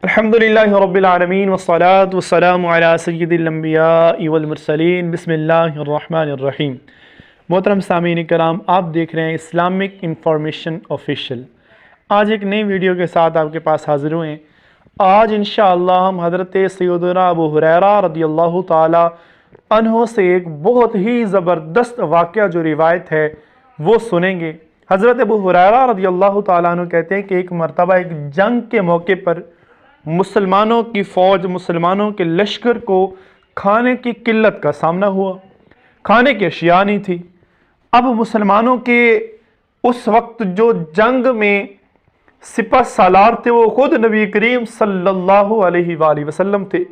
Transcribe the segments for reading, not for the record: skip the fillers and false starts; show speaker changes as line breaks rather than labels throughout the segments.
الحمدللہ رب العالمین والصلاة والسلام علی سید الانبیاء والمرسلین بسم اللہ الرحمن الرحیم۔ محترم سامعین کرام، آپ دیکھ رہے ہیں اسلامک انفارمیشن آفیشیل۔ آج ایک نئی ویڈیو کے ساتھ آپ کے پاس حاضر ہوئے ہیں۔ آج انشاءاللہ ہم حضرت سیدنا ابو ہریرہ رضی اللہ تعالی عنہ سے ایک بہت ہی زبردست واقعہ جو روایت ہے وہ سنیں گے۔ حضرت ابو ہریرہ رضی اللہ تعالیٰ عنہ کہتے ہیں کہ ایک مرتبہ ایک جنگ کے موقع پر مسلمانوں کی فوج، مسلمانوں کے لشکر کو کھانے کی قلت کا سامنا ہوا، کھانے کی اشیاء نہیں تھی۔ اب مسلمانوں کے اس وقت جو جنگ میں سپہ سالار تھے وہ خود نبی کریم صلی اللہ علیہ وآلہ وسلم تھے۔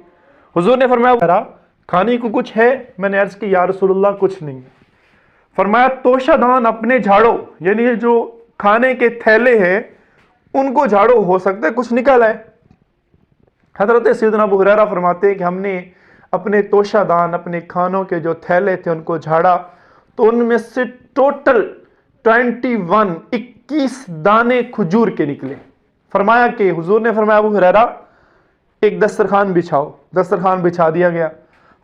حضور نے فرمایا کھانے کو کچھ ہے؟ میں نے عرض کی یا رسول اللہ کچھ نہیں۔ فرمایا توشہ دان اپنے جھاڑو، یعنی یہ جو کھانے کے تھیلے ہیں ان کو جھاڑو، ہو سکتا ہے کچھ نکل آئے۔ حضرت سیدنا ابو ہریرہ فرماتے ہیں کہ ہم نے اپنے توشہ دان، اپنے کھانوں کے جو تھیلے تھے ان کو جھاڑا تو ان میں سے ٹوٹل 21 دانے کھجور کے نکلے۔ فرمایا کہ حضور نے فرمایا ابو ہریرہ ایک دسترخوان بچھاؤ۔ دسترخوان بچھا دیا گیا۔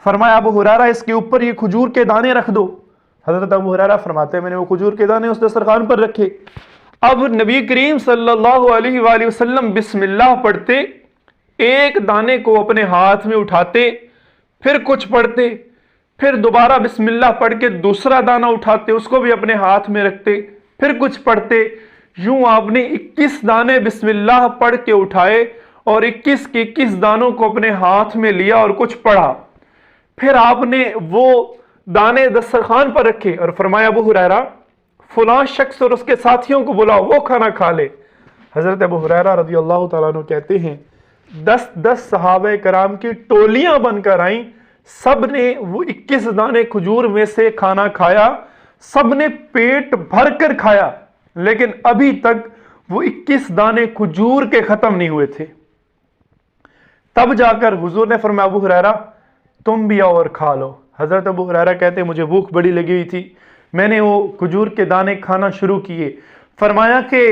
فرمایا ابو ہریرہ اس کے اوپر یہ کھجور کے دانے رکھ دو۔ حضرت ابو ہریرہ فرماتے ہیں میں نے وہ کھجور کے دانے اس دسترخوان پر رکھے۔ اب نبی کریم صلی اللہ علیہ وآلہ وسلم بسم اللہ پڑھتے، ایک دانے کو اپنے ہاتھ میں اٹھاتے، پھر کچھ پڑھتے، پھر دوبارہ بسم اللہ پڑھ کے دوسرا دانہ اٹھاتے، اس کو بھی اپنے ہاتھ میں رکھتے، پھر کچھ پڑھتے۔ یوں آپ نے 21 دانے بسم اللہ پڑھ کے اٹھائے اور 21 کے 21 دانوں کو اپنے ہاتھ میں لیا اور کچھ پڑھا۔ پھر آپ نے وہ دانے دسترخوان پر رکھے اور فرمایا ابو ہریرہ فلاں شخص اور اس کے ساتھیوں کو بلاؤ، وہ کھانا کھا لے۔ حضرت ابو ہریرہ رضی اللہ تعالیٰ عنہ کہتے ہیں 10 صحابہ کرام کی ٹولیاں بن کر آئیں، سب نے وہ 21 دانے کھجور میں سے کھانا کھایا، سب نے پیٹ بھر کر کھایا، لیکن ابھی تک وہ 21 دانے کھجور کے ختم نہیں ہوئے تھے۔ تب جا کر حضور نے فرمایا ابو ہریرہ تم بھی آؤ اور کھا لو۔ حضرت ابو ہریرہ کہتے ہیں مجھے بھوک بڑی لگی ہوئی تھی، میں نے وہ کھجور کے دانے کھانا شروع کیے۔ فرمایا کہ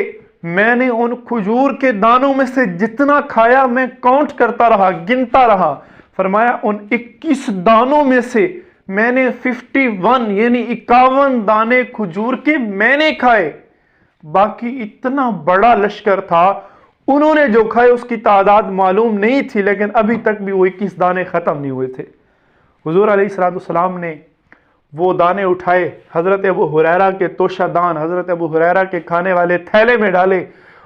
میں نے ان کھجور کے دانوں میں سے جتنا کھایا میں کاؤنٹ کرتا رہا، گنتا رہا۔ فرمایا ان 21 دانوں میں سے میں نے 51 یعنی 51 دانے کھجور کے میں نے کھائے۔ باقی اتنا بڑا لشکر تھا، انہوں نے جو کھائے اس کی تعداد معلوم نہیں تھی، لیکن ابھی تک بھی وہ 21 دانے ختم نہیں ہوئے تھے۔ حضور علیہ السلام نے وہ دانے اٹھائے، حضرت ابو ہریرہ کے توشہ دان، حضرت ابو ہریرہ کے کھانے والے تھیلے میں ڈالے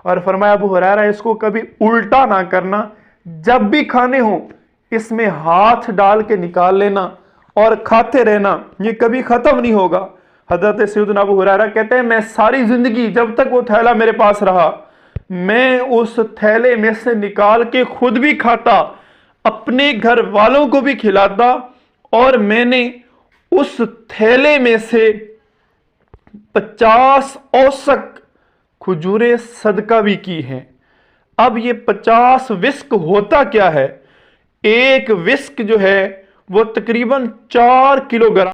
اور فرمایا ابو ہریرہ اس کو کبھی الٹا نہ کرنا، جب بھی کھانے ہوں اس میں ہاتھ ڈال کے نکال لینا اور کھاتے رہنا، یہ کبھی ختم نہیں ہوگا۔ حضرت سیدنا ابو ہریرہ کہتے ہیں میں ساری زندگی جب تک وہ تھیلا میرے پاس رہا میں اس تھیلے میں سے نکال کے خود بھی کھاتا، اپنے گھر والوں کو بھی کھلاتا، اور میں نے اس تھیلے میں سے 50 اوسق کھجوریں صدقہ بھی کی ہیں۔ اب یہ 50 وسق ہوتا کیا ہے؟ ایک وسق جو ہے وہ تقریباً 4 کلو گرام